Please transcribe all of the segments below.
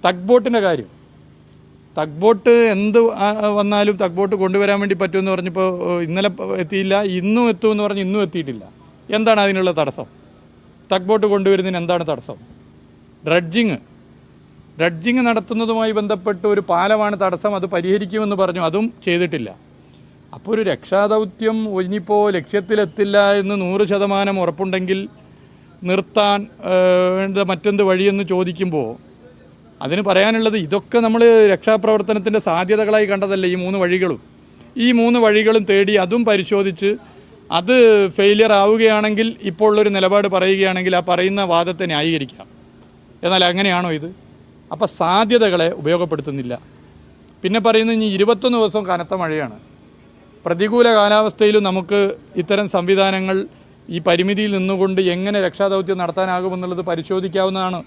Thug ബോട്ടിൻ്റെ കാര്യം, thug boat എന്ത് വന്നാലും തഗ് ബോട്ട് കൊണ്ടുവരാൻ വേണ്ടി പറ്റുമെന്ന് പറഞ്ഞപ്പോൾ ഇന്നലെ എത്തിയില്ല, ഇന്നും എത്തുമെന്ന് പറഞ്ഞ് ഇന്നും എത്തിയിട്ടില്ല. എന്താണ് അതിനുള്ള തടസ്സം? തഗ് ബോട്ട് കൊണ്ടുവരുന്നതിന് എന്താണ് തടസ്സം? ഡ്രഡ്ജിങ് നടത്തുന്നതുമായി ബന്ധപ്പെട്ട് ഒരു പാലമാണ് തടസ്സം, അത് പരിഹരിക്കുമെന്ന് പറഞ്ഞു, അതും ചെയ്തിട്ടില്ല. അപ്പോൾ ഒരു രക്ഷാദൗത്യം ഇനിയിപ്പോൾ ലക്ഷ്യത്തിലെത്തില്ല എന്ന് 100% ഉറപ്പുണ്ടെങ്കിൽ നിർത്താൻ വേണ്ട മറ്റെന്ത് വഴിയെന്ന് ചോദിക്കുമ്പോൾ അതിന് പറയാനുള്ളത്, ഇതൊക്കെ നമ്മൾ രക്ഷാപ്രവർത്തനത്തിൻ്റെ സാധ്യതകളായി കണ്ടതല്ലേ ഈ 3 വഴികളും. ഈ 3 വഴികളും തേടി അതും പരിശോധിച്ച് അത് ഫെയിലിയർ ആവുകയാണെങ്കിൽ ഇപ്പോൾ ഉള്ളൊരു നിലപാട് പറയുകയാണെങ്കിൽ ആ പറയുന്ന വാദത്തെ ന്യായീകരിക്കാം. എന്നാൽ അങ്ങനെയാണോ ഇത്? അപ്പോൾ സാധ്യതകളെ ഉപയോഗപ്പെടുത്തുന്നില്ല. പിന്നെ പറയുന്നത് ഇനി 21 ദിവസം കനത്ത മഴയാണ്. പ്രതികൂല കാലാവസ്ഥയിലും നമുക്ക് ഇത്തരം സംവിധാനങ്ങൾ ഈ പരിമിതിയിൽ നിന്നുകൊണ്ട് എങ്ങനെ രക്ഷാദൗത്യം നടത്താനാകുമെന്നുള്ളത് പരിശോധിക്കാവുന്നതാണ്.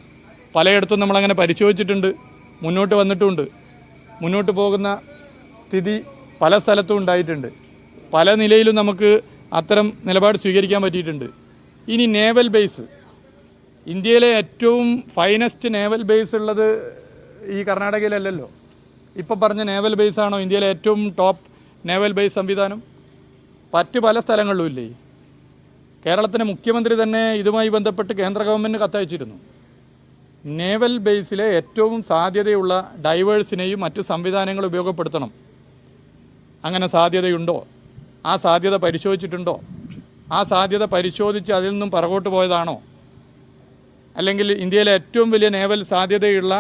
പലയിടത്തും നമ്മളങ്ങനെ പരിശോധിച്ചിട്ടുണ്ട്, മുന്നോട്ട് വന്നിട്ടുമുണ്ട്. മുന്നോട്ട് പോകുന്ന സ്ഥിതി പല സ്ഥലത്തും ഉണ്ടായിട്ടുണ്ട്. പല നിലയിലും നമുക്ക് അത്തരം നിലപാട് സ്വീകരിക്കാൻ പറ്റിയിട്ടുണ്ട്. ഇനി നേവൽ ബേസ്, ഇന്ത്യയിലെ ഏറ്റവും ഫൈനസ്റ്റ് നേവൽ ബേസ് ഉള്ളത് ഈ കർണാടകയിലല്ലല്ലോ. ഇപ്പം പറഞ്ഞ നേവൽ ബേസാണോ ഇന്ത്യയിലെ ഏറ്റവും ടോപ്പ് നേവൽ ബേസ് സംവിധാനം? മറ്റ് പല സ്ഥലങ്ങളിലും ഇല്ലേ? കേരളത്തിലെ മുഖ്യമന്ത്രി തന്നെ ഇതുമായി ബന്ധപ്പെട്ട് കേന്ദ്ര ഗവൺമെൻറ്റിന് കത്തയച്ചിരുന്നു. നേവൽ ബേസിലെ ഏറ്റവും സാധ്യതയുള്ള ഡൈവേഴ്സിനെയും മറ്റ് സംവിധാനങ്ങൾ ഉപയോഗപ്പെടുത്തണം. അങ്ങനെ സാധ്യതയുണ്ടോ? ആ സാധ്യത പരിശോധിച്ചിട്ടുണ്ടോ? ആ സാധ്യത പരിശോധിച്ച് അതിൽ നിന്നും പുറകോട്ട് പോയതാണോ? അല്ലെങ്കിൽ ഇന്ത്യയിലെ ഏറ്റവും വലിയ നേവൽ സാധ്യതയുള്ള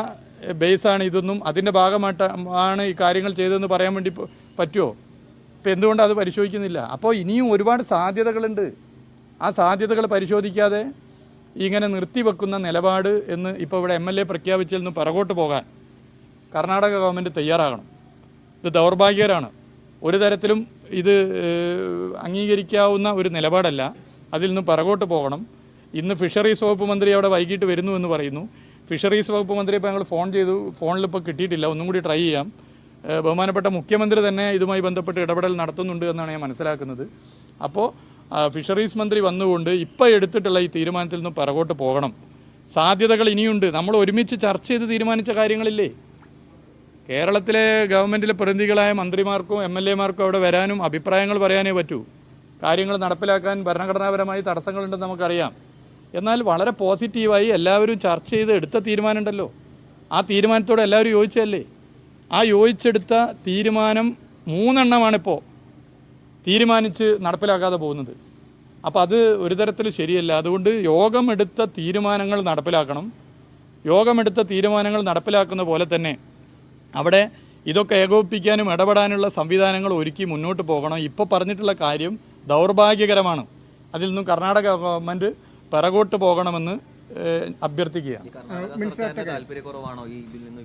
ബേസാണ് ഇതൊന്നും അതിൻ്റെ ഭാഗമായിട്ടാണ് ഈ കാര്യങ്ങൾ ചെയ്തതെന്ന് പറയാൻ വേണ്ടി പറ്റുമോ? ഇപ്പോൾ എന്തുകൊണ്ട് അത് പരിശോധിക്കുന്നില്ല? അപ്പോൾ ഇനിയും ഒരുപാട് സാധ്യതകളുണ്ട്. ആ സാധ്യതകൾ പരിശോധിക്കാതെ ഇങ്ങനെ നിർത്തിവെക്കുന്ന നിലപാട് എന്ന് ഇപ്പോൾ ഇവിടെ MLA പ്രഖ്യാപിച്ചതിൽ നിന്ന് പുറകോട്ട് പോകാൻ കർണാടക ഗവൺമെൻറ് തയ്യാറാകണം. ഇത് ദൗർഭാഗ്യകരമാണ്. ഒരു തരത്തിലും ഇത് അംഗീകരിക്കാവുന്ന ഒരു നിലപാടല്ല. അതിൽ നിന്ന് പുറകോട്ട് പോകണം. ഇന്ന് ഫിഷറീസ് വകുപ്പ് മന്ത്രി അവിടെ വൈകിട്ട് വരുന്നു എന്ന് പറയുന്നു. ഫിഷറീസ് വകുപ്പ് മന്ത്രിയെ ഇപ്പോൾ ഞങ്ങൾ ഫോൺ ചെയ്തു, ഫോണിലിപ്പോൾ കിട്ടിയിട്ടില്ല. ഒന്നും കൂടി ട്രൈ ചെയ്യാം. ബഹുമാനപ്പെട്ട മുഖ്യമന്ത്രി തന്നെ ഇതുമായി ബന്ധപ്പെട്ട് ഇടപെടൽ നടത്തുന്നുണ്ട് എന്നാണ് ഞാൻ മനസ്സിലാക്കുന്നത്. അപ്പോൾ ഫിഷറീസ് മന്ത്രി വന്നുകൊണ്ട് ഇപ്പോൾ എടുത്തിട്ടുള്ള ഈ തീരുമാനത്തിൽ നിന്ന് പുറകോട്ട് പോകണം. സാധ്യതകൾ ഇനിയുണ്ട്. നമ്മൾ ഒരുമിച്ച് ചർച്ച ചെയ്ത് തീരുമാനിച്ച കാര്യങ്ങളില്ലേ? കേരളത്തിലെ ഗവൺമെൻറ്റിലെ പ്രതിനിധികളായ മന്ത്രിമാർക്കും MLA മാർക്കും അവിടെ വരാനും അഭിപ്രായങ്ങൾ പറയാനേ പറ്റൂ. കാര്യങ്ങൾ നടപ്പിലാക്കാൻ ഭരണഘടനാപരമായി തടസ്സങ്ങളുണ്ടെന്ന് നമുക്കറിയാം. എന്നാൽ വളരെ പോസിറ്റീവായി എല്ലാവരും ചർച്ച ചെയ്ത് എടുത്ത തീരുമാനമുണ്ടല്ലോ. ആ തീരുമാനത്തോടെ എല്ലാവരും യോജിച്ചല്ലേ? ആ യോജിച്ചെടുത്ത തീരുമാനം 3 എണ്ണമാണിപ്പോൾ തീരുമാനിച്ച് നടപ്പിലാക്കാതെ പോകുന്നത്. അപ്പോൾ അത് ഒരു തരത്തിൽ ശരിയല്ല. അതുകൊണ്ട് യോഗമെടുത്ത തീരുമാനങ്ങൾ നടപ്പിലാക്കണം. യോഗമെടുത്ത തീരുമാനങ്ങൾ നടപ്പിലാക്കുന്ന പോലെ തന്നെ അവിടെ ഇതൊക്കെ ഏകോപിപ്പിക്കാനും ഇടപെടാനുള്ള സംവിധാനങ്ങൾ ഒരുക്കി മുന്നോട്ട് പോകണം. ഇപ്പോൾ പറഞ്ഞിട്ടുള്ള കാര്യം ദൗർഭാഗ്യകരമാണ്. അതിൽ നിന്നും കർണാടക ഗവൺമെൻറ് പിറകോട്ട് പോകണമെന്ന് അഭ്യർത്ഥിക്കുകയാണ്.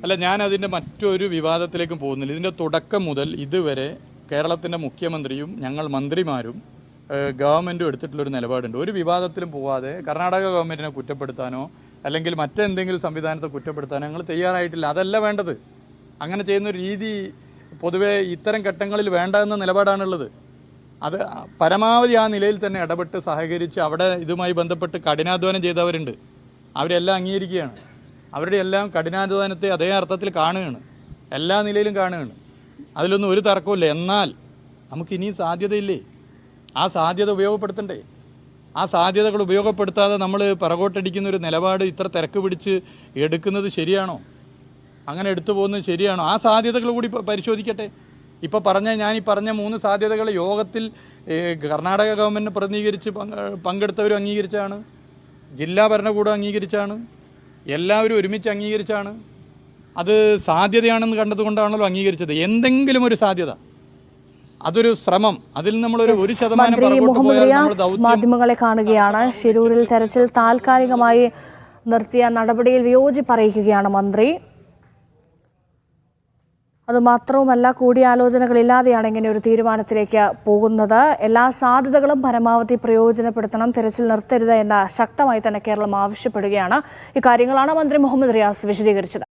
അല്ല, ഞാൻ അതിൻ്റെ മറ്റൊരു വിവാദത്തിലേക്കും പോകുന്നില്ല. ഇതിൻ്റെ തുടക്കം മുതൽ ഇതുവരെ കേരളത്തിൻ്റെ മുഖ്യമന്ത്രിയും ഞങ്ങൾ മന്ത്രിമാരും ഗവൺമെൻറ്റും എടുത്തിട്ടുള്ളൊരു നിലപാടുണ്ട്. ഒരു വിവാദത്തിലും പോവാതെ കർണാടക ഗവൺമെൻറ്റിനെ കുറ്റപ്പെടുത്താനോ അല്ലെങ്കിൽ മറ്റെന്തെങ്കിലും സംവിധാനത്തെ കുറ്റപ്പെടുത്താനോ ഞങ്ങൾ തയ്യാറായിട്ടില്ല. അതല്ല വേണ്ടത്. അങ്ങനെ ചെയ്യുന്നൊരു രീതി പൊതുവെ ഇത്തരം ഘട്ടങ്ങളിൽ വേണ്ട എന്ന നിലപാടാണുള്ളത്. അത് പരമാവധി ആ നിലയിൽ തന്നെ ഇടപെട്ട് സഹകരിച്ച് അവിടെ ഇതുമായി ബന്ധപ്പെട്ട് കഠിനാധ്വാനം ചെയ്തവരുണ്ട്. അവരെല്ലാം അംഗീകരിക്കുകയാണ്. അവരുടെ എല്ലാം കഠിനാധ്വാനത്തെ അതേ അർത്ഥത്തിൽ കാണുകയാണ്, എല്ലാ നിലയിലും കാണുകയാണ്. അതിലൊന്നും ഒരു തർക്കമില്ല. എന്നാൽ നമുക്കിനിയും സാധ്യതയില്ലേ? ആ സാധ്യത ഉപയോഗപ്പെടുത്തണ്ടേ? ആ സാധ്യതകൾ ഉപയോഗപ്പെടുത്താതെ നമ്മൾ പിറകോട്ടടിക്കുന്ന ഒരു നിലപാട് ഇത്ര തിരക്ക് പിടിച്ച് എടുക്കുന്നത് ശരിയാണോ? അങ്ങനെ എടുത്തു പോകുന്നത് ശരിയാണോ? ആ സാധ്യതകൾ കൂടി പരിശോധിക്കട്ടെ. ഇപ്പോൾ ഞാനീ പറഞ്ഞ 3 സാധ്യതകൾ യോഗത്തിൽ കർണാടക ഗവൺമെൻറ്റിനെ പ്രതിനിധീകരിച്ച് പങ്കെടുത്തവരും അംഗീകരിച്ചാണ്, ജില്ലാ ഭരണകൂടം അംഗീകരിച്ചാണ്, എല്ലാവരും ഒരുമിച്ച് അംഗീകരിച്ചാണ്. അത് സാധ്യതയാണെന്ന് കണ്ടതുകൊണ്ടാണല്ലോ അംഗീകരിച്ചത്. എന്തെങ്കിലും ഒരു സാധ്യത, അതൊരു ശ്രമം, അതിൽ നമ്മളൊരു 1% മാധ്യമങ്ങളെ കാണുകയാണ്. ശിരൂരിൽ തെരച്ചിൽ താൽക്കാലികമായി നിർത്തിയ നടപടിയിൽ വിയോജിപ്പ് അറിയിക്കുകയാണ് മന്ത്രി. അതുമാത്രവുമല്ല, കൂടിയാലോചനകളില്ലാതെയാണ് ഇങ്ങനെ ഒരു തീരുമാനത്തിലേക്ക് പോകുന്നത്. എല്ലാ സാധ്യതകളും പരമാവധി പ്രയോജനപ്പെടുത്തണം, തെരച്ചിൽ നിർത്തരുത് എന്ന് ശക്തമായി തന്നെ കേരളം ആവശ്യപ്പെടുകയാണ്. ഇക്കാര്യങ്ങളാണ് മന്ത്രി മുഹമ്മദ് റിയാസ് വിശദീകരിച്ചത്.